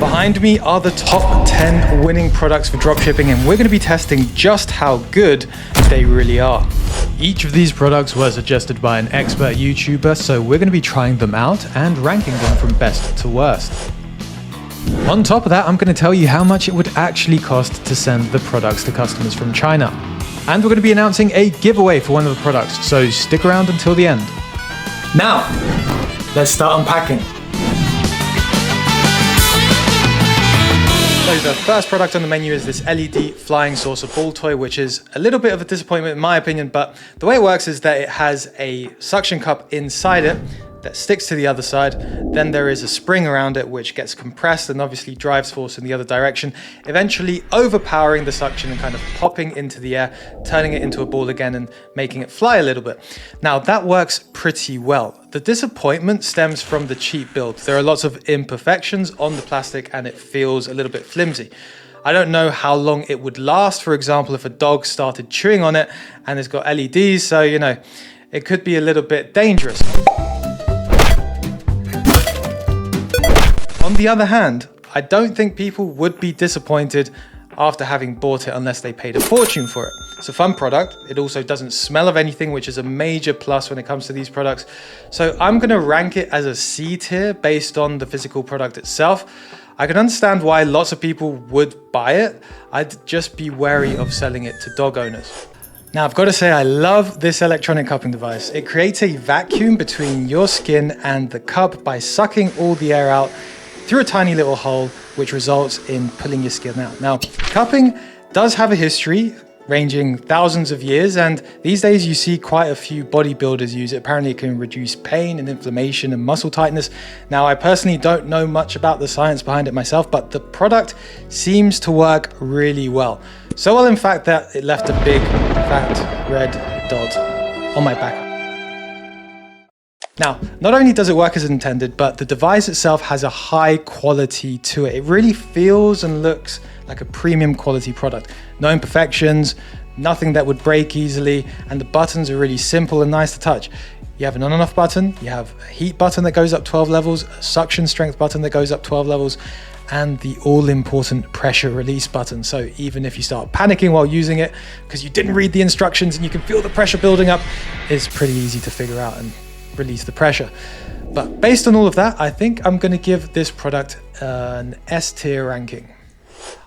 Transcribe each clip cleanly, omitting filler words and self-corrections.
Behind me are the top 10 winning products for dropshipping, and we're going to be testing just how good they really are. Each of these products was suggested by an expert YouTuber, so we're going to be trying them out and ranking them from best to worst. On top of that, I'm going to tell you how much it would actually cost to send the products to customers from China. And we're going to be announcing a giveaway for one of the products, so stick around until the end. Now, let's start unpacking. So the first product on the menu is this LED flying saucer ball toy, which is a little bit of a disappointment in my opinion, but the way it works is that it has a suction cup inside it that sticks to the other side. Then there is a spring around it which gets compressed and obviously drives force in the other direction, eventually overpowering the suction and kind of popping into the air, turning it into a ball again and making it fly a little bit. Now that works pretty well. The disappointment stems from the cheap build. There are lots of imperfections on the plastic and it feels a little bit flimsy. I don't know how long it would last. For example, if a dog started chewing on it and it's got LEDs, so you know, it could be a little bit dangerous. On the other hand, I don't think people would be disappointed after having bought it unless they paid a fortune for it. It's a fun product. It also doesn't smell of anything, which is a major plus when it comes to these products. So I'm going to rank it as a C tier based on the physical product itself. I can understand why lots of people would buy it. I'd just be wary of selling it to dog owners. Now, I've got to say, I love this electronic cupping device. It creates a vacuum between your skin and the cup by sucking all the air out through a tiny little hole, which results in pulling your skin out. Now, cupping does have a history ranging thousands of years, and these days you see quite a few bodybuilders use it. Apparently it can reduce pain and inflammation and muscle tightness. Now, I personally don't know much about the science behind it myself, but the product seems to work really well. So well, in fact, that it left a big, fat, red dot on my back. Now, not only does it work as intended, but the device itself has a high quality to it. It really feels and looks like a premium quality product. No imperfections, nothing that would break easily, and the buttons are really simple and nice to touch. You have an on and off button, you have a heat button that goes up 12 levels, a suction strength button that goes up 12 levels, and the all-important pressure release button. So even if you start panicking while using it because you didn't read the instructions and you can feel the pressure building up, it's pretty easy to figure out and release the pressure. But based on all of that, I think I'm going to give this product an S tier ranking.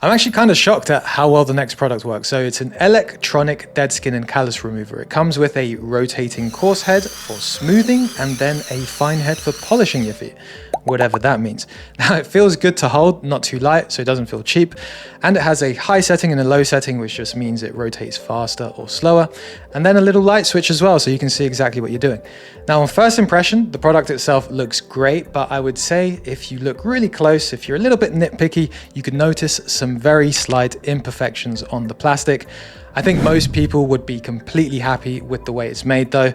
I'm actually kind of shocked at how well the next product works. So it's an electronic dead skin and callus remover. It comes with a rotating coarse head for smoothing and then a fine head for polishing your feet, whatever that means. Now it feels good to hold, not too light, so it doesn't feel cheap. And it has a high setting and a low setting, which just means it rotates faster or slower. And then a little light switch as well, so you can see exactly what you're doing. Now on first impression, the product itself looks great, but I would say if you look really close, if you're a little bit nitpicky, you can notice some very slight imperfections on the plastic. I think most people would be completely happy with the way it's made though.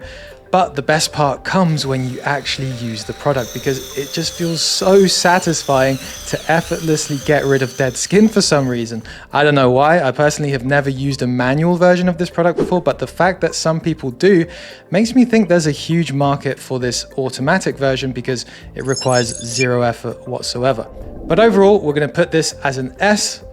But the best part comes when you actually use the product, because it just feels so satisfying to effortlessly get rid of dead skin for some reason. I don't know why. I personally have never used a manual version of this product before, but the fact that some people do makes me think there's a huge market for this automatic version because it requires zero effort whatsoever. But overall, we're going to put this as an S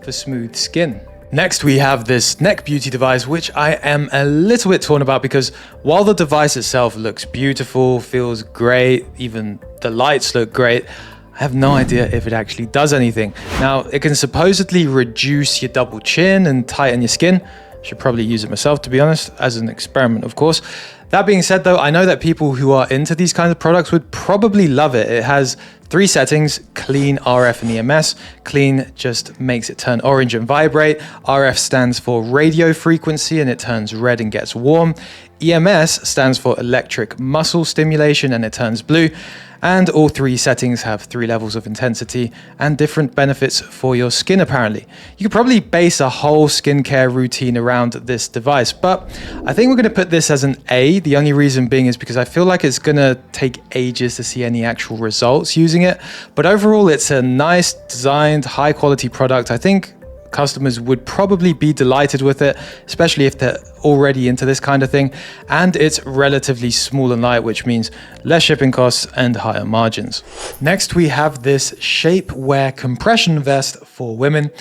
for smooth skin. Next, we have this neck beauty device, which I am a little bit torn about because while the device itself looks beautiful, feels great, even the lights look great, I have no idea if it actually does anything. Now, it can supposedly reduce your double chin and tighten your skin. Should probably use it myself, to be honest, as an experiment, of course. That being said, though, I know that people who are into these kinds of products would probably love it. It has 3 settings: clean, RF, and EMS. Clean just makes it turn orange and vibrate. RF stands for radio frequency and it turns red and gets warm. EMS stands for electric muscle stimulation and it turns blue. And all 3 settings have 3 levels of intensity and different benefits for your skin, apparently. You could probably base a whole skincare routine around this device, but I think we're going to put this as an A. The only reason being is because I feel like it's going to take ages to see any actual results using it. But overall, it's a nice designed, high quality product. I think Customers would probably be delighted with it, especially if they're already into this kind of thing. And it's relatively small and light, which means less shipping costs and higher margins. Next, we have this shapewear compression vest for women.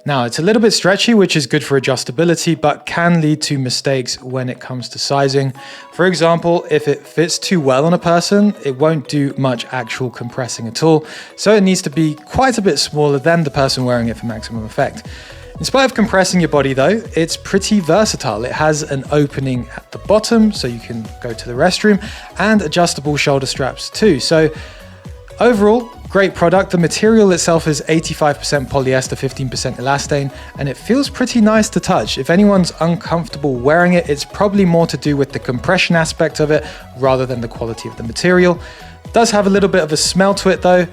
Now, it's a little bit stretchy, which is good for adjustability, but can lead to mistakes when it comes to sizing. For example, if it fits too well on a person, it won't do much actual compressing at all. So it needs to be quite a bit smaller than the person wearing it for maximum effect. In spite of compressing your body though, it's pretty versatile. It has an opening at the bottom so you can go to the restroom, and adjustable shoulder straps too. So overall, great product. The material itself is 85% polyester, 15% elastane, and it feels pretty nice to touch. If anyone's uncomfortable wearing it, it's probably more to do with the compression aspect of it rather than the quality of the material. It does have a little bit of a smell to it though.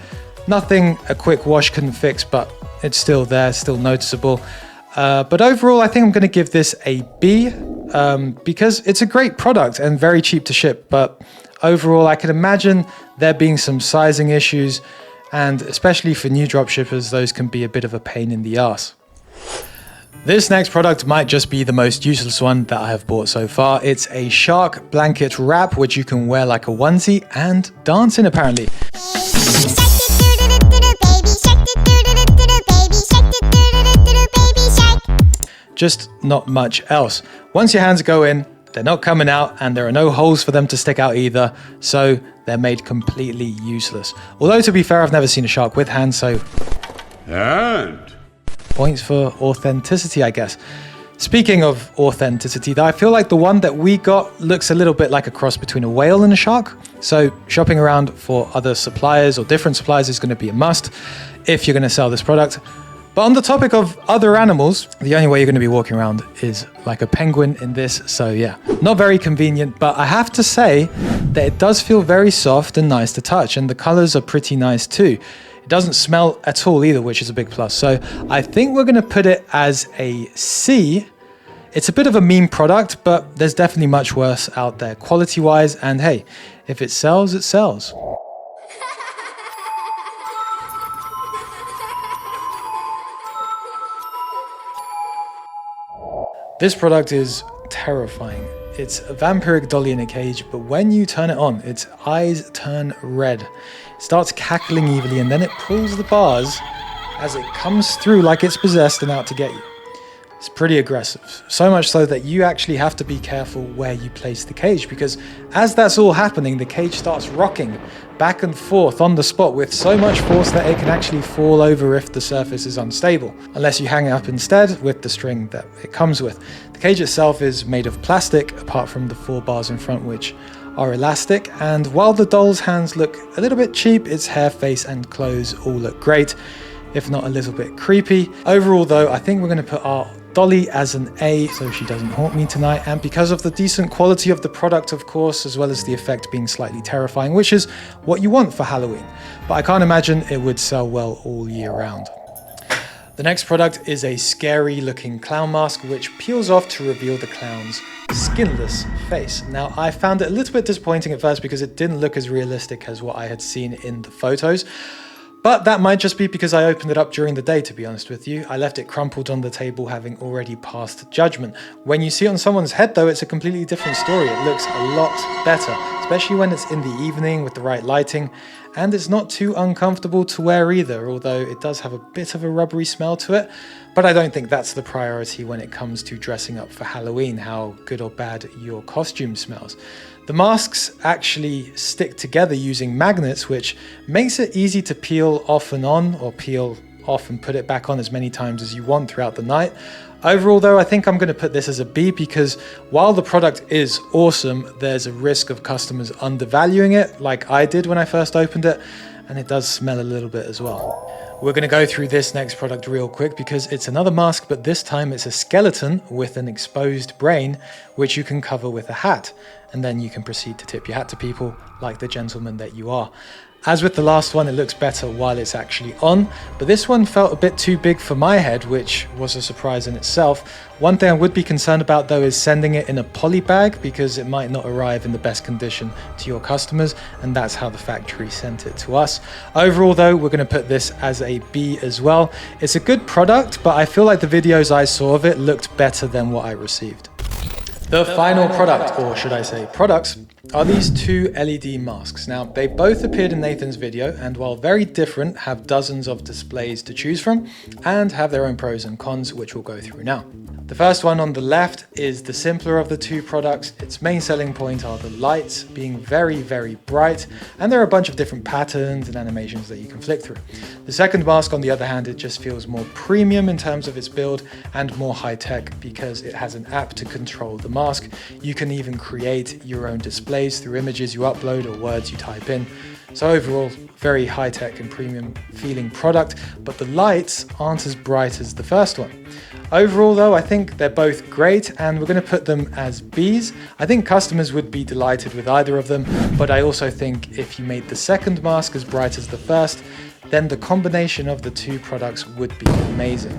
Nothing a quick wash couldn't fix, but it's still there, still noticeable. But overall, I think I'm going to give this a B because it's a great product and very cheap to ship. But overall, I can imagine there being some sizing issues, and especially for new dropshippers, those can be a bit of a pain in the ass. This next product might just be the most useless one that I have bought so far. It's a shark blanket wrap, which you can wear like a onesie and dance in apparently. Just not much else. Once your hands go in, they're not coming out, and there are no holes for them to stick out either, so they're made completely useless. Although, to be fair, I've never seen a shark with hands, so points for authenticity, I guess. Speaking of authenticity, though, I feel like the one that we got looks a little bit like a cross between a whale and a shark. So shopping around for other suppliers or different suppliers is going to be a must if you're going to sell this product. But on the topic of other animals, the only way you're going to be walking around is like a penguin in this. So yeah, not very convenient, but I have to say that it does feel very soft and nice to touch, and the colors are pretty nice too. It doesn't smell at all either, which is a big plus. So I think we're going to put it as a C. It's a bit of a meme product, but there's definitely much worse out there quality-wise. And hey, if it sells, it sells. This product is terrifying. It's a vampiric dolly in a cage, but when you turn it on, its eyes turn red. It starts cackling evilly, and then it pulls the bars as it comes through like it's possessed and out to get you. It's pretty aggressive, so much so that you actually have to be careful where you place the cage, because as that's all happening, the cage starts rocking back and forth on the spot with so much force that it can actually fall over if the surface is unstable, unless you hang it up instead with the string that it comes with. The cage itself is made of plastic, apart from the 4 bars in front, which are elastic, and while the doll's hands look a little bit cheap, its hair, face and clothes all look great, if not a little bit creepy. Overall though, I think we're going to put our dolly as an A, so she doesn't haunt me tonight, and because of the decent quality of the product, of course, as well as the effect being slightly terrifying, which is what you want for Halloween. But I can't imagine it would sell well all year round. The next product is a scary looking clown mask, which peels off to reveal the clown's skinless face. Now, I found it a little bit disappointing at first because it didn't look as realistic as what I had seen in the photos. But that might just be because I opened it up during the day, to be honest with you. I left it crumpled on the table, having already passed judgment. When you see it on someone's head, though, it's a completely different story. It looks a lot better, especially when it's in the evening with the right lighting. And it's not too uncomfortable to wear either, although it does have a bit of a rubbery smell to it. But I don't think that's the priority when it comes to dressing up for Halloween, how good or bad your costume smells. The masks actually stick together using magnets, which makes it easy to peel off and on, or peel off and put it back on as many times as you want throughout the night. Overall though, I think I'm going to put this as a B because while the product is awesome, there's a risk of customers undervaluing it like I did when I first opened it, and it does smell a little bit as well. We're going to go through this next product real quick because it's another mask, but this time it's a skeleton with an exposed brain, which you can cover with a hat. And then you can proceed to tip your hat to people like the gentleman that you are. As with the last one, it looks better while it's actually on, but this one felt a bit too big for my head, which was a surprise in itself. One thing I would be concerned about though is sending it in a poly bag, because it might not arrive in the best condition to your customers, and that's how the factory sent it to us. Overall though, we're going to put this as a B as well. It's a good product, but I feel like the videos I saw of it looked better than what I received. The final product, or should I say products, are these two LED masks. Now, they both appeared in Nathan's video, and while very different, have dozens of displays to choose from and have their own pros and cons, which we'll go through now. The first one on the left is the simpler of the two products. Its main selling point are the lights being very, very bright, and there are a bunch of different patterns and animations that you can flick through. The second mask, on the other hand, it just feels more premium in terms of its build and more high-tech because it has an app to control the mask. You can even create your own displays through images you upload or words you type in. So overall, very high-tech and premium feeling product, but the lights aren't as bright as the first one. Overall though, I think they're both great, and we're going to put them as Bs. I think customers would be delighted with either of them, but I also think if you made the second mask as bright as the first, then the combination of the two products would be amazing.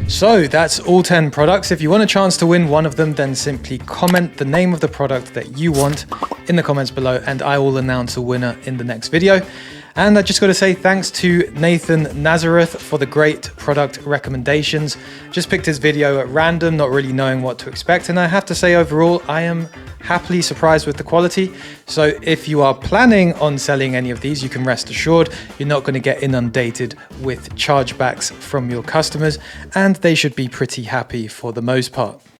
So that's all 10 products. If you want a chance to win one of them, then simply comment the name of the product that you want in the comments below, and I will announce a winner in the next video. And I just got to say thanks to Nathan Nazareth for the great product recommendations. Just picked his video at random, not really knowing what to expect. And I have to say overall, I am happily surprised with the quality. So if you are planning on selling any of these, you can rest assured you're not going to get inundated with chargebacks from your customers, and they should be pretty happy for the most part.